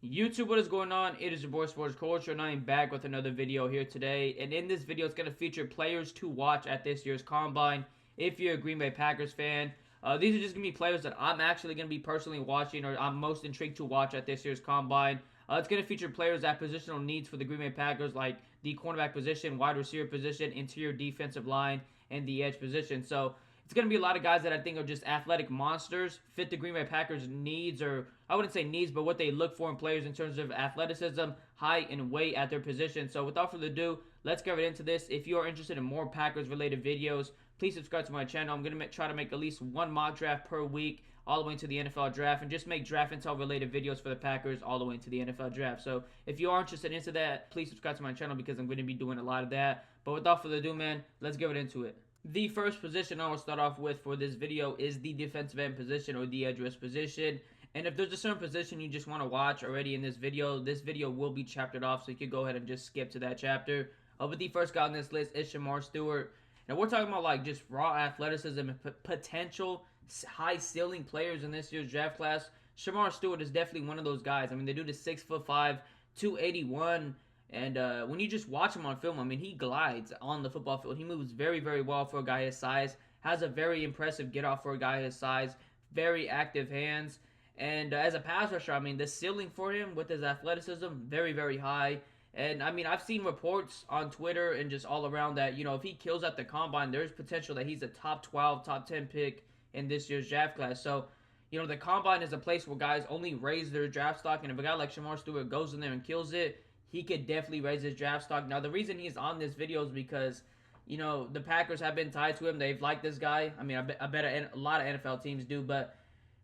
YouTube, what is going on? It is your boy Sports Culture, and I am back with another video here today. And in this video, it's going to feature players to watch at this year's Combine. If you're a Green Bay Packers fan, these are just going to be players that I'm actually going to be personally watching, or I'm most intrigued to watch at this year's Combine. It's going to feature players at positional needs for the Green Bay Packers, like the cornerback position, wide receiver position, interior defensive line, and the edge position. So it's going to be a lot of guys that I think are just athletic monsters, fit the Green Bay Packers' needs, or I wouldn't say needs, but what they look for in players in terms of athleticism, height, and weight at their position. So without further ado, let's get right into this. If you are interested in more Packers-related videos, please subscribe to my channel. I'm going to try to make at least one mock draft per week all the way into the NFL draft, and just make draft intel-related videos for the Packers all the way into the NFL draft. So if you are interested into that, please subscribe to my channel because I'm going to be doing a lot of that. But without further ado, man, let's get right into it. The first position I will start off with for this video is the defensive end position, or the edge rush position. And if there's a certain position you just want to watch already in this video will be chaptered off, so you can go ahead and just skip to that chapter. But the first guy on this list is Shemar Stewart. Now we're talking about like just raw athleticism and potential high ceiling players in this year's draft class. Shemar Stewart is definitely one of those guys. I mean, the dude is 6'5", 281. And when you just watch him on film, I mean, he glides on the football field. He moves very, very well for a guy his size. Has a very impressive get-off for a guy his size. Very active hands. And as a pass rusher, I mean, the ceiling for him with his athleticism, very, very high. And, I mean, I've seen reports on Twitter and just all around that, you know, if he kills at the Combine, there's potential that he's a top 12, top 10 pick in this year's draft class. So, you know, the Combine is a place where guys only raise their draft stock. And if a guy like Shemar Stewart goes in there and kills it, he could definitely raise his draft stock. Now, the reason he's on this video is because, you know, the Packers have been tied to him. They've liked this guy. I mean, I bet a lot of NFL teams do. But,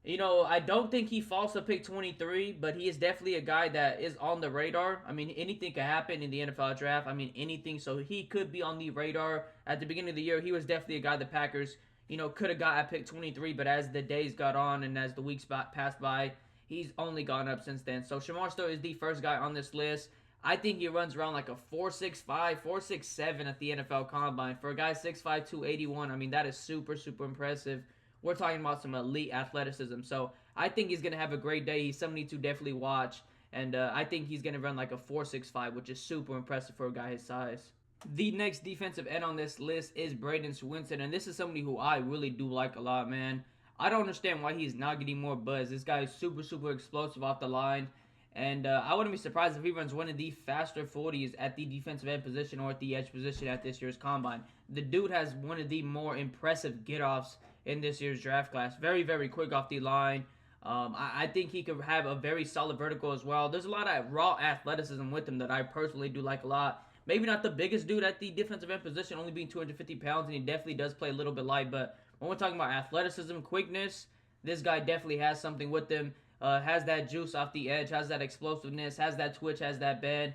you know, I don't think he falls to pick 23, but he is definitely a guy that is on the radar. I mean, anything could happen in the NFL draft. I mean, anything. So he could be on the radar. At the beginning of the year, he was definitely a guy the Packers, you know, could have got at pick 23. But as the days got on and as the weeks passed by, he's only gone up since then. So Shemar Stewart is the first guy on this list. I think he runs around like a 4.65, 4.67 at the NFL Combine. For a guy 6'5", 281, I mean, that is super, super impressive. We're talking about some elite athleticism. So I think he's going to have a great day. He's somebody to definitely watch. And I think he's going to run like a 4.65, which is super impressive for a guy his size. The next defensive end on this list is Braden Swinson. And this is somebody who I really do like a lot, man. I don't understand why he's not getting more buzz. This guy is super, super explosive off the line. And I wouldn't be surprised if he runs one of the faster 40s at the defensive end position or at the edge position at this year's Combine. The dude has one of the more impressive get-offs in this year's draft class. Very, very quick off the line. I think he could have a very solid vertical as well. There's a lot of raw athleticism with him that I personally do like a lot. Maybe not the biggest dude at the defensive end position, only being 250 pounds, and he definitely does play a little bit light. But when we're talking about athleticism, quickness, this guy definitely has something with him. Has that juice off the edge, has that explosiveness, has that twitch, has that bend.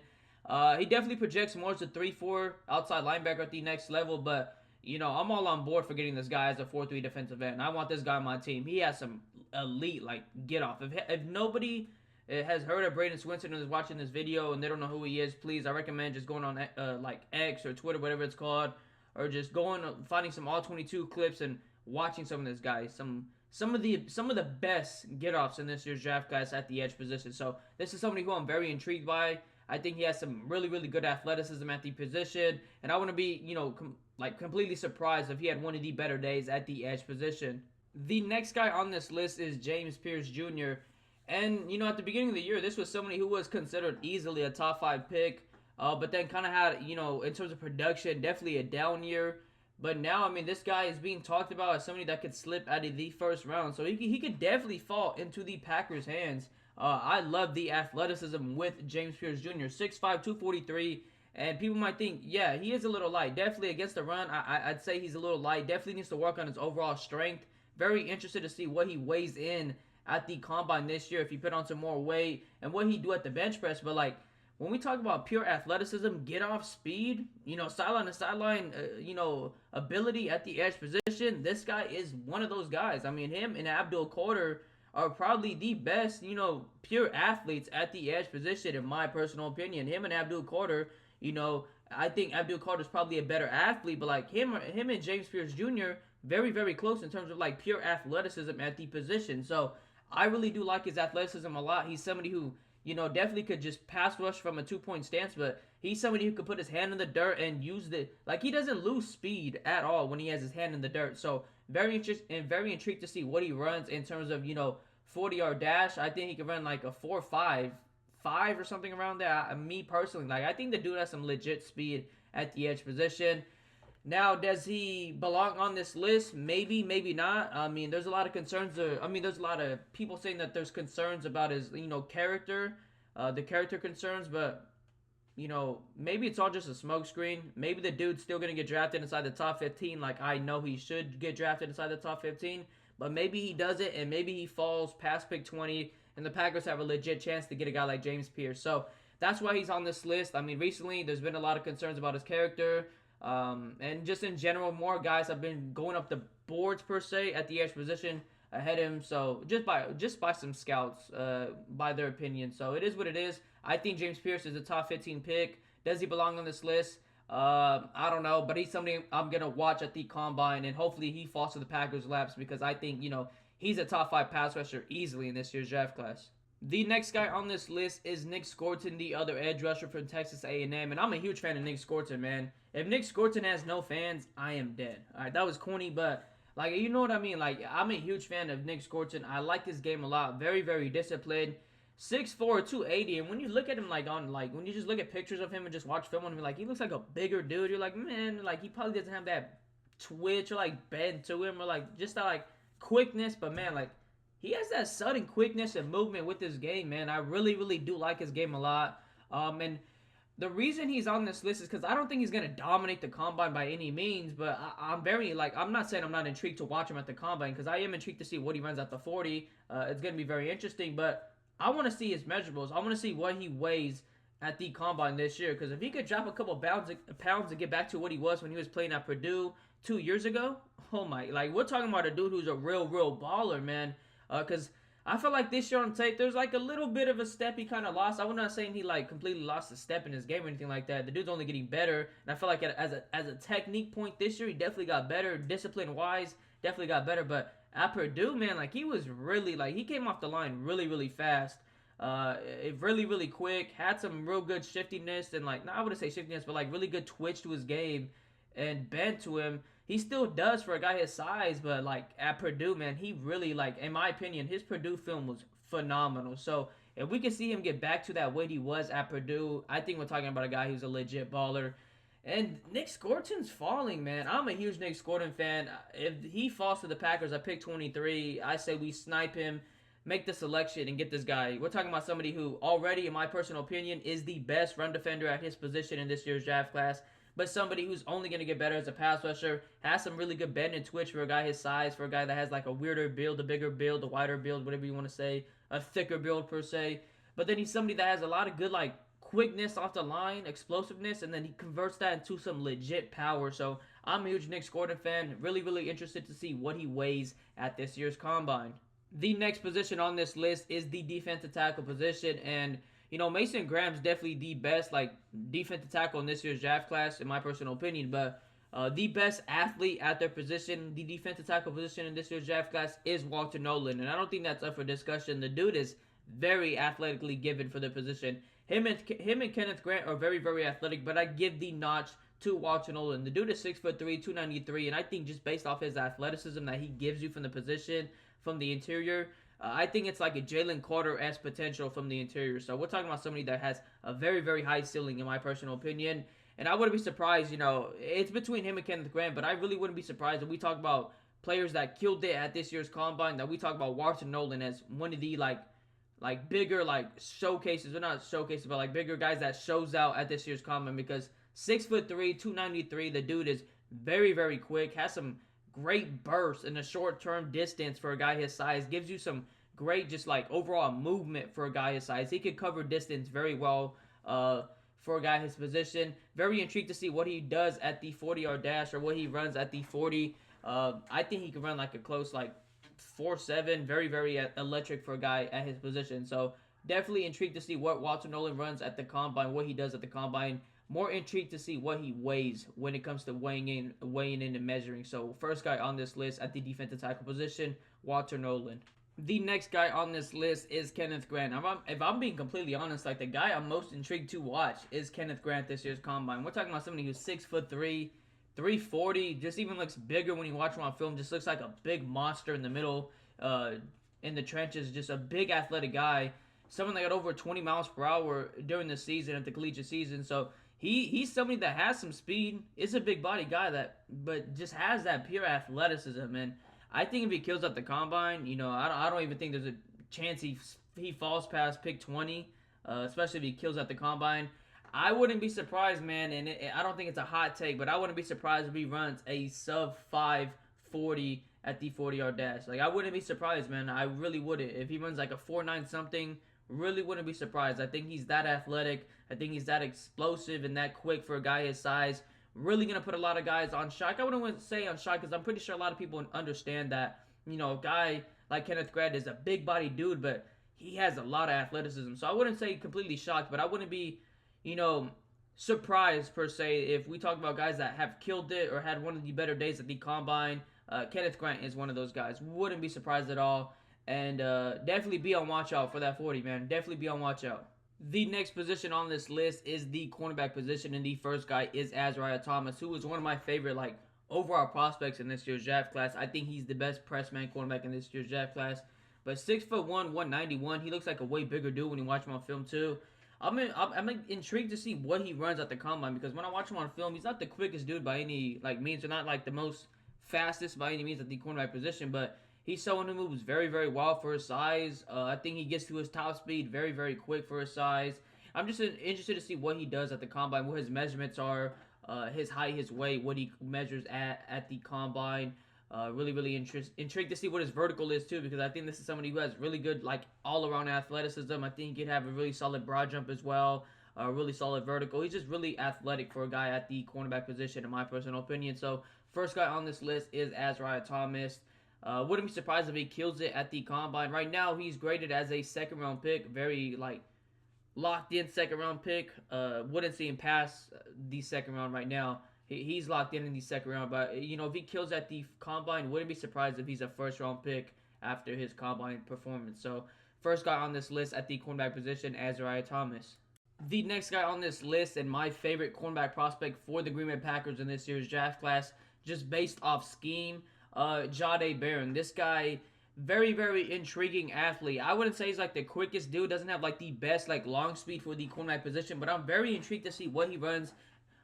He definitely projects more as a 3-4 outside linebacker at the next level, but, you know, I'm all on board for getting this guy as a 4-3 defensive end. I want this guy on my team. He has some elite, like, get-off. If nobody has heard of Braden Swinson and is watching this video and they don't know who he is, please, I recommend just going on, like, X or Twitter, whatever it's called, or just going, finding some All-22 clips and watching some of this guy. Some of the best get-offs in this year's draft class at the edge position. So this is somebody who I'm very intrigued by. I think he has some really, really good athleticism at the position, and I want to be, you know, completely surprised if he had one of the better days at the edge position. The next guy on this list is James Pierce Jr. And, you know, at the beginning of the year, this was somebody who was considered easily a top 5 pick, but then kind of had, you know, in terms of production, definitely a down year. But now, I mean, this guy is being talked about as somebody that could slip out of the first round. So he could definitely fall into the Packers' hands. I love the athleticism with James Pierce Jr. 6'5", 243. And people might think, yeah, he is a little light. Definitely against the run, I'd say he's a little light. Definitely needs to work on his overall strength. Very interested to see what he weighs in at the Combine this year, if he put on some more weight, and what he do at the bench press. But, like, when we talk about pure athleticism, get-off speed, you know, sideline to sideline, you know, ability at the edge position, this guy is one of those guys. I mean, him and Abdul Carter are probably the best, you know, pure athletes at the edge position, in my personal opinion. Him and Abdul Carter, you know, I think Abdul Carter is probably a better athlete, but, like, him and James Pierce Jr., very, very close in terms of, like, pure athleticism at the position. So I really do like his athleticism a lot. He's somebody who definitely could just pass rush from a 2-point stance, but he's somebody who could put his hand in the dirt and use the, like, he doesn't lose speed at all when he has his hand in the dirt. So very interesting and very intrigued to see what he runs in terms of, 40-yard dash. I think he could run like a 4.5 or something around there. Me personally, like, I think the dude has some legit speed at the edge position. Now, does he belong on this list? Maybe, maybe not. I mean, there's a lot of concerns. There's a lot of people saying that there's concerns about his, character, the character concerns, but, maybe it's all just a smokescreen. Maybe the dude's still going to get drafted inside the top 15, like I know he should get drafted inside the top 15, but maybe he doesn't, and maybe he falls past pick 20, and the Packers have a legit chance to get a guy like James Pierce. So that's why he's on this list. I mean, recently there's been a lot of concerns about his character. And just in general, more guys have been going up the boards per se at the edge position ahead of him. So just by some scouts, by their opinion. So it is what it is. I think James Pierce is a top 15 pick. Does he belong on this list? I don't know, but he's somebody I'm gonna watch at the combine, and hopefully he falls to the Packers' laps because I think he's a top 5 pass rusher easily in this year's draft class. The next guy on this list is Nick Scorton, the other edge rusher from Texas A&M, and I'm a huge fan of Nick Scorton, man. If Nick Scorton has no fans, I am dead. All right, that was corny, but like, you know what I mean? Like, I'm a huge fan of Nick Scorton. I like his game a lot. Very, very disciplined. 6'4", 280, and when you look at him when you just look at pictures of him and just watch film on him, like, he looks like a bigger dude. You're like, man, like, he probably doesn't have that twitch or like bend to him or like just that like quickness, but man, like, he has that sudden quickness and movement with his game, man. I really, really do like his game a lot. And the reason he's on this list is because I don't think he's going to dominate the combine by any means, but I'm not saying I'm not intrigued to watch him at the combine, because I am intrigued to see what he runs at the 40. It's going to be very interesting, but I want to see his measurables. I want to see what he weighs at the combine this year, because if he could drop a couple pounds and get back to what he was when he was playing at Purdue 2 years ago, oh my, like, we're talking about a dude who's a real baller, man. Because I feel like this year on tape, there's like a little bit of a step he kind of lost. I'm not saying he like completely lost a step in his game or anything like that. The dude's only getting better, and I feel like as a technique point this year, he definitely got better. Discipline wise, definitely got better. But at Purdue, man, like, he was really, like, he came off the line really fast. Really quick. Had some real good shiftiness and like, I wouldn't say shiftiness, but like really good twitch to his game and bend to him. He still does for a guy his size, but like at Purdue, man, he really, like, in my opinion, his Purdue film was phenomenal. So if we can see him get back to that weight he was at Purdue, I think we're talking about a guy who's a legit baller. And Nick Scorton's falling, man. I'm a huge Nick Scorton fan. If he falls to the Packers at pick 23, I say we snipe him, make the selection, and get this guy. We're talking about somebody who already, in my personal opinion, is the best run defender at his position in this year's draft class, but somebody who's only going to get better as a pass rusher, has some really good bend and twitch for a guy his size, for a guy that has like a weirder build, a bigger build, a wider build, whatever you want to say, a thicker build per se. But then he's somebody that has a lot of good like quickness off the line, explosiveness, and then he converts that into some legit power. So I'm a huge Nick Scorton fan. Really interested to see what he weighs at this year's combine. The next position on this list is the defensive tackle position, and Mason Graham's definitely the best, like, defensive tackle in this year's draft class, in my personal opinion. But the best athlete at their position, the defensive tackle position in this year's draft class, is Walter Nolan. And I don't think that's up for discussion. The dude is very athletically given for the position. Him and Kenneth Grant are very athletic, but I give the notch to Walter Nolan. The dude is 6'3", 293, and I think just based off his athleticism that he gives you from the position, from the interior, I think it's like a Jalen Carter-esque potential from the interior. So we're talking about somebody that has a very high ceiling, in my personal opinion. And I wouldn't be surprised, it's between him and Kenneth Grant, but I really wouldn't be surprised if we talk about players that killed it at this year's combine, that we talk about Walter Nolan as one of the like bigger like showcases, or not showcases, but like bigger guys that shows out at this year's combine, because 6'3", 293, the dude is very quick, has some great burst in a short-term distance for a guy his size, gives you some great just like overall movement for a guy his size. He can cover distance very well for a guy his position. Very intrigued to see what he does at the 40-yard dash, or what he runs at the 40. I think he can run like a close like 4.7, very electric for a guy at his position. So definitely intrigued to see what Walter Nolan runs at the combine, what he does at the combine. More intrigued to see what he weighs when it comes to weighing in and measuring. So first guy on this list at the defensive tackle position, Walter Nolan. The next guy on this list is Kenneth Grant. If I'm being completely honest, like the guy I'm most intrigued to watch is Kenneth Grant this year's combine. We're talking about somebody who's 6'3", 340. Just even looks bigger when you watch him on film. Just looks like a big monster in the middle, in the trenches. Just a big athletic guy. Someone that got over 20 miles per hour during the season at the collegiate season. So he's somebody that has some speed. Is a big body guy but just has that pure athleticism. And I think if he kills at the combine, I don't even think there's a chance he falls past pick 20, especially if he kills at the combine. I wouldn't be surprised, man, and I don't think it's a hot take, but I wouldn't be surprised if he runs a sub 540 at the 40-yard dash. Like, I wouldn't be surprised, man. I really wouldn't. If he runs like a 4.9 something, really wouldn't be surprised. I think he's that athletic. I think he's that explosive and that quick for a guy his size. Really going to put a lot of guys on shock. I wouldn't say on shock because I'm pretty sure a lot of people understand that, a guy like Kenneth Grant is a big body dude, but he has a lot of athleticism. So I wouldn't say completely shocked, but I wouldn't be, surprised per se if we talk about guys that have killed it or had one of the better days at the combine. Kenneth Grant is one of those guys. Wouldn't be surprised at all. And definitely be on watch out for that 40, man. Definitely be on watch out. The next position on this list is the cornerback position, and the first guy is Azariah Thomas, who is one of my favorite overall prospects in this year's draft class. I think he's the best press man cornerback in this year's draft class. But 6'1", 191, he looks like a way bigger dude when you watch him on film too. I'm intrigued to see what he runs at the combine, because when I watch him on film, he's not the quickest dude by any means, or not the most fastest by any means at the cornerback position, but he's someone who moves very, very well for his size. I think he gets to his top speed very, very quick for his size. I'm just interested to see what he does at the combine, what his measurements are, his height, his weight, what he measures at the combine. Really, really intrigued to see what his vertical is too, because I think this is somebody who has really good all-around athleticism. I think he could have a really solid broad jump as well, a really solid vertical. He's just really athletic for a guy at the cornerback position, in my personal opinion. So first guy on this list is Azariah Thomas. Wouldn't be surprised if he kills it at the combine. Right now, he's graded as a second-round pick, very locked-in second-round pick. Wouldn't see him pass the second round right now. He's locked in the second round, but if he kills at the combine, wouldn't be surprised if he's a first-round pick after his combine performance. So first guy on this list at the cornerback position, Azariah Thomas. The next guy on this list, and my favorite cornerback prospect for the Green Bay Packers in this year's draft class, just based off scheme, Jahdae Barron. This guy, very, very intriguing athlete. I wouldn't say he's the quickest dude, doesn't have the best long speed for the cornerback position, but I'm very intrigued to see what he runs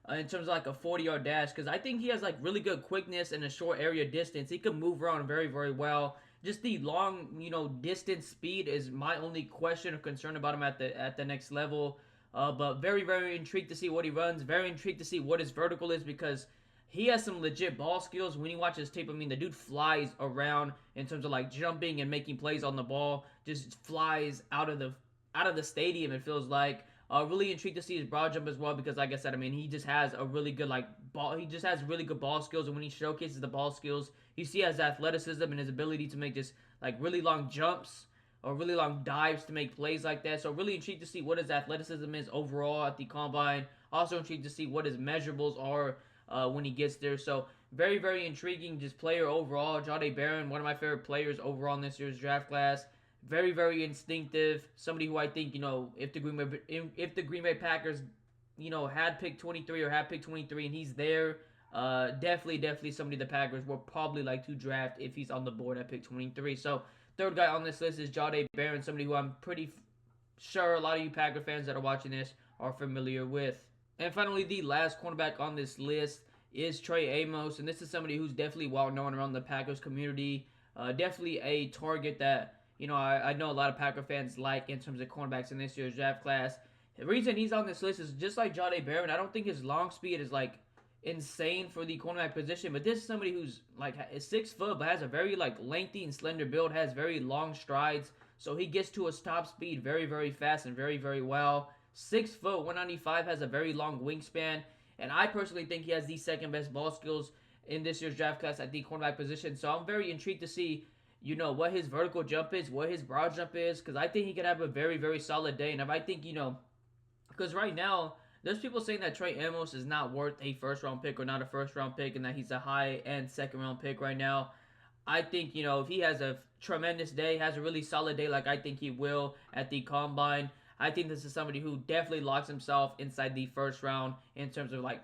in terms of a 40-yard dash, because I think he has really good quickness and a short area distance. He can move around very, very well. Just the long, distance speed is my only question or concern about him at the next level. But very, very intrigued to see what he runs. Very intrigued to see what his vertical is, because he has some legit ball skills. When you watch his tape, the dude flies around in terms of jumping and making plays on the ball. Just flies out of the stadium, it feels like. Really intrigued to see his broad jump as well, because like I said, he just has a really good ball. He just has really good ball skills, and when he showcases the ball skills, you see his athleticism and his ability to make just really long jumps or really long dives to make plays like that. So really intrigued to see what his athleticism is overall at the combine. Also intrigued to see what his measurables are when he gets there. So very, very intriguing just player overall. Jahdae Barron, one of my favorite players overall in this year's draft class. Very, very instinctive. Somebody who I think, if the Green Bay Packers, had pick 23 or had pick 23 and he's there, definitely somebody the Packers will probably like to draft if he's on the board at pick 23. So third guy on this list is Jahdae Barron, somebody who I'm pretty sure a lot of you Packer fans that are watching this are familiar with. And finally, the last cornerback on this list is Trey Amos, and this is somebody who's definitely well known around the Packers community. Definitely a target that I know a lot of Packer fans like in terms of cornerbacks in this year's draft class. The reason he's on this list is just like Jahdae Barron. I don't think his long speed is insane for the cornerback position, but this is somebody who's is 6 foot but has a very lengthy and slender build, has very long strides, so he gets to his top speed very, very fast and very, very well. 6 foot, 195, has a very long wingspan, and I personally think he has the second best ball skills in this year's draft class at the cornerback position. So I'm very intrigued to see what his vertical jump is, what his broad jump is, because I think he could have a very, very solid day. And if I think, because right now, there's people saying that Trey Amos is not worth a first-round pick or not a first-round pick and that he's a high-end second-round pick right now. I think, if he has a tremendous day, has a really solid day like I think he will at the combine, I think this is somebody who definitely locks himself inside the first round in terms of like,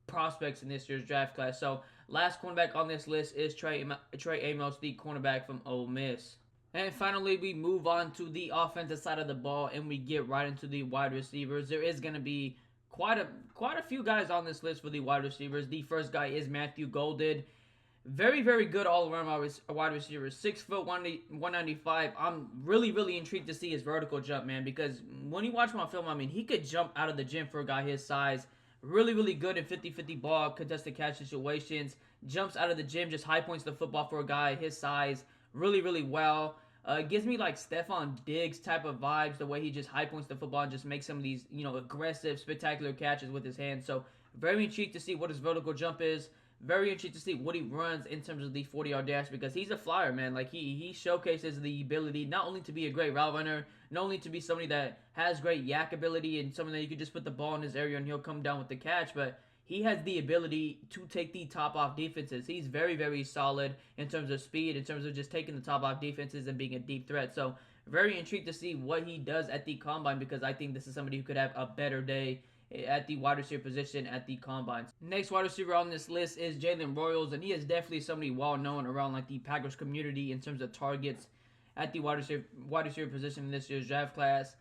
prospects in this year's draft class. So last cornerback on this list is Trey Amos, the cornerback from Ole Miss. And finally, we move on to the offensive side of the ball, and we get right into the wide receivers. There is going to be quite a few guys on this list for the wide receivers. The first guy is Matthew Golden. Very, very good all-around wide receiver. 6 foot, 195. I'm really, really intrigued to see his vertical jump, man, because when you watch him on film, I mean, he could jump out of the gym for a guy his size. Really, really good in 50-50 ball, contested catch situations. Jumps out of the gym, just high points the football for a guy his size. Really, really well. Gives me like Stephon Diggs type of vibes, the way he just high points the football and just makes some of these, aggressive, spectacular catches with his hands. So very intrigued to see what his vertical jump is. Very intrigued to see what he runs in terms of the 40-yard dash, because he's a flyer, man. Like he showcases the ability not only to be a great route runner, not only to be somebody that has great yak ability and something that you could just put the ball in his area and he'll come down with the catch, but he has the ability to take the top off defenses. He's very, very solid in terms of speed, in terms of just taking the top off defenses and being a deep threat. So very intrigued to see what he does at the combine, because I think this is somebody who could have a better day at the wide receiver position at the combines. Next wide receiver on this list is Jalen Royals, and he is definitely somebody well known around like the Packers community in terms of targets at the wide receiver position in this year's draft class.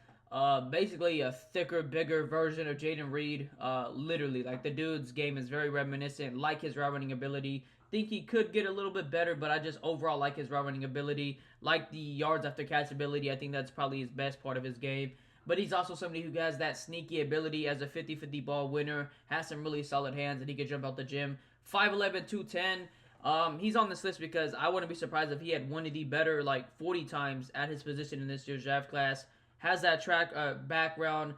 Basically a thicker, bigger version of Jaden Reed. Literally, like the dude's game is very reminiscent. Like his route running ability. Think he could get a little bit better, but I just overall like his route running ability. Like the yards after catch ability. I think that's probably his best part of his game. But he's also somebody who has that sneaky ability as a 50-50 ball winner. Has some really solid hands, and he can jump out the gym. 5'11", 210. He's on this list because I wouldn't be surprised if he had one of the better, like 40 times at his position in this year's draft class. Has that track background.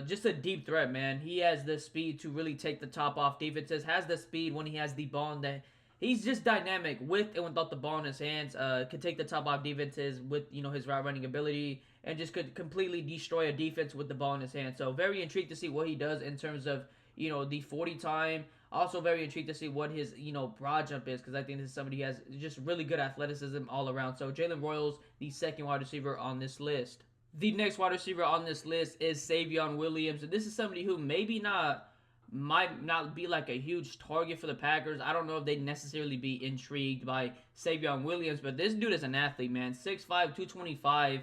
Just a deep threat, man. He has the speed to really take the top off defenses. Has the speed when he has the ball in the... He's just dynamic with and without the ball in his hands. Could take the top off defenses with, his route running ability, and just could completely destroy a defense with the ball in his hands. So very intrigued to see what he does in terms of, the 40 time. Also very intrigued to see what his, broad jump is, because I think this is somebody who has just really good athleticism all around. So Jalen Royals, the second wide receiver on this list. The next wide receiver on this list is Savion Williams, and this is somebody who might not be like a huge target for the Packers. I don't know if they'd necessarily be intrigued by Savion Williams, but this dude is an athlete, man. 6'5", 225,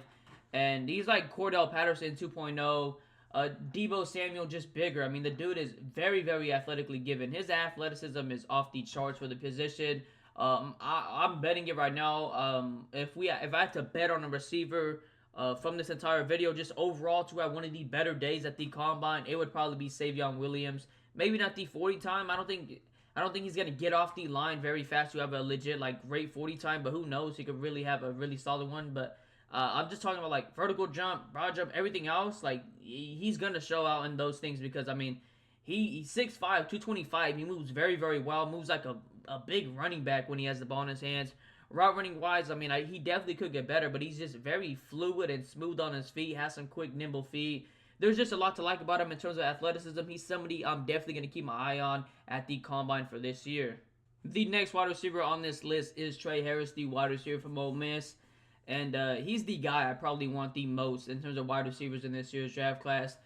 and he's like Cordell Patterson 2.0. Deebo Samuel just bigger. I mean, the dude is very, very athletically given. His athleticism is off the charts for the position. I'm betting it right now. If I had to bet on a receiver from this entire video, just overall to have one of the better days at the combine, it would probably be Savion Williams. Maybe not the 40 time. I don't think he's gonna get off the line very fast to have a legit like great 40 time, but who knows? He could really have a really solid one. But I'm just talking about like vertical jump, broad jump, everything else. Like he's gonna show out in those things, because I mean he's 6'5", 225. He moves very, very well. Moves like a big running back when he has the ball in his hands. Route running wise, I mean, he definitely could get better, but he's just very fluid and smooth on his feet, has some quick, nimble feet. There's just a lot to like about him in terms of athleticism. He's somebody I'm definitely going to keep my eye on at the combine for this year. The next wide receiver on this list is Trey Harris, the wide receiver from Ole Miss. And he's the guy I probably want the most in terms of wide receivers in this year's draft class.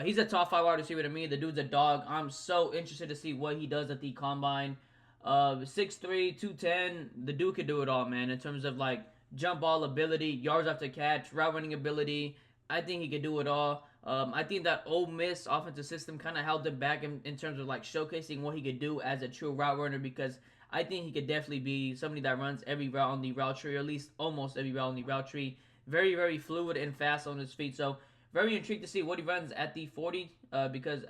He's a top 5 wide receiver to me. The dude's a dog. I'm so interested to see what he does at the combine. 6'3", 210, the dude could do it all, man, in terms of like jump ball ability, yards after catch, route running ability. I think he could do it all. I think that Ole Miss offensive system kind of held him back in terms of like showcasing what he could do as a true route runner, because I think he could definitely be somebody that runs every route on the route tree, or at least almost every route on the route tree. Very, very fluid and fast on his feet. So very intrigued to see what he runs at the 40, because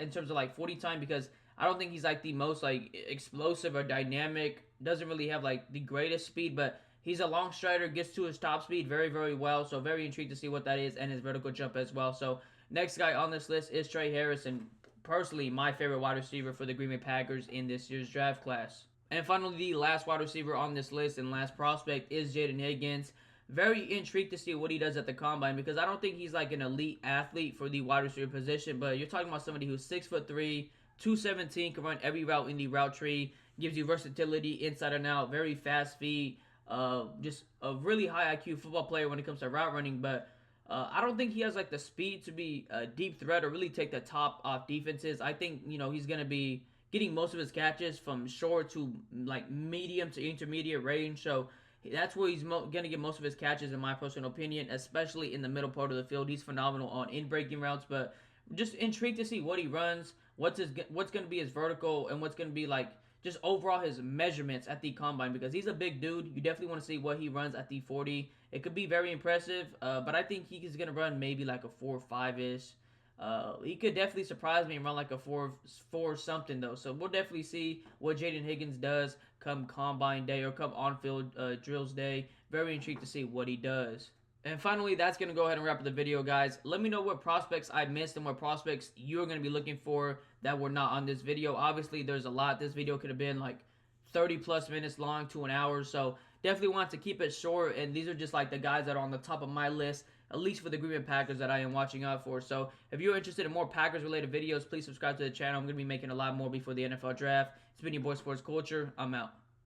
in terms of like 40 time, because I don't think he's like the most like explosive or dynamic. Doesn't really have like the greatest speed, but he's a long strider, gets to his top speed very, very well. So very intrigued to see what that is, and his vertical jump as well. So next guy on this list is Trey Harris, and personally my favorite wide receiver for the Green Bay Packers in this year's draft class. And finally, the last wide receiver on this list and last prospect is Jaden Higgins. Very intrigued to see what he does at the combine, because I don't think he's like an elite athlete for the wide receiver position, but you're talking about somebody who's 6'3", 217, can run every route in the route tree, gives you versatility inside and out, very fast feet, just a really high IQ football player when it comes to route running, but I don't think he has like the speed to be a deep threat or really take the top off defenses. I think he's gonna be getting most of his catches from short to like medium to intermediate range. So that's where he's gonna get most of his catches, in my personal opinion, especially in the middle part of the field. He's phenomenal on in breaking routes, but just intrigued to see what he runs, what's gonna be his vertical, and what's gonna be like just overall his measurements at the combine, because he's a big dude. You definitely want to see what he runs at the 40. It could be very impressive, but I think he's going to run maybe like a 4.5-ish. He could definitely surprise me and run like a 4 something though. So we'll definitely see what Jaden Higgins does come combine day or come on-field drills day. Very intrigued to see what he does. And finally, that's going to go ahead and wrap up the video, guys. Let me know what prospects I missed and what prospects you're going to be looking for that were not on this video. Obviously, there's a lot. This video could have been like 30 plus minutes long to an hour. So definitely want to keep it short. And these are just like the guys that are on the top of my list, at least for the Green Bay Packers, that I am watching out for. So if you're interested in more Packers-related videos, please subscribe to the channel. I'm going to be making a lot more before the NFL draft. It's been your boy Sports Culture. I'm out.